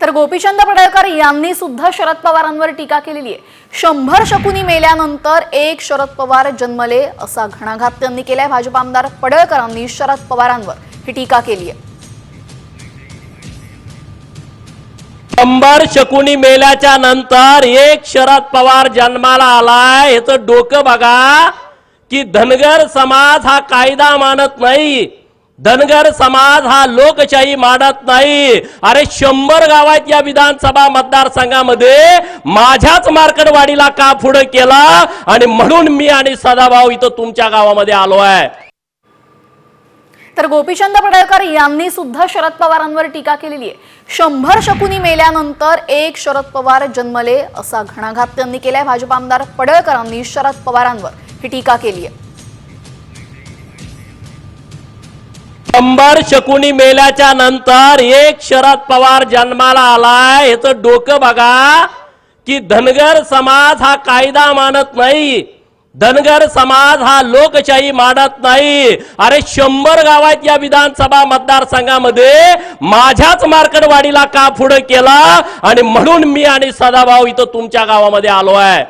तर गोपीचंद पडळकर यांनी सुद्धा शरद पवारांवर टीका केलेली आहे। 100 शकुनी मेल्यानंतर एक शरद पवार जन्मले असा घणाघात त्यांनी केलाय। भाजप आमदार पडळकरांनी शरद पवारांवर ही टीका केली आहे। 100 शकुनी मेल्याच्या नंतर एक शरद पवार जन्माला आलाय। याचं डोकं बघा की धनगर समाज हा कायदा मानत नाही, धनगर समाज हा लोकशाही मानत नाही। अरे 100 गावात या विधानसभा मतदारसंघामध्ये माझ्याच मार्केटवाडीला का पुढे केला आणि म्हणून मी आणि सदाभाऊ इथं तुमच्या गावामध्ये आलो आहे। तर गोपीचंद पडळकर यांनी सुद्धा शरद पवारांवर टीका केलेली आहे। 100 शकुनी मेल्यानंतर एक शरद पवार जन्मले असा घणाघात त्यांनी केलाय। भाजप आमदार पडळकरांनी शरद पवारांवर ही टीका केली आहे। 100 शकुनी मेल्याच्या नंतर एक शरद पवार जन्माला आलाय। याचं डोकं बघा की धनगर समाज हा कायदा मानत नाही, धनगर समाज हा लोकशाही मानत नाही। अरे 100 गावात या विधानसभा मतदारसंघामध्ये माझ्याच मार्केटवाडीला का पुढे केला आणि म्हणून मी आणि सदाभाऊ इथं तुमच्या गावामध्ये आलो आहे।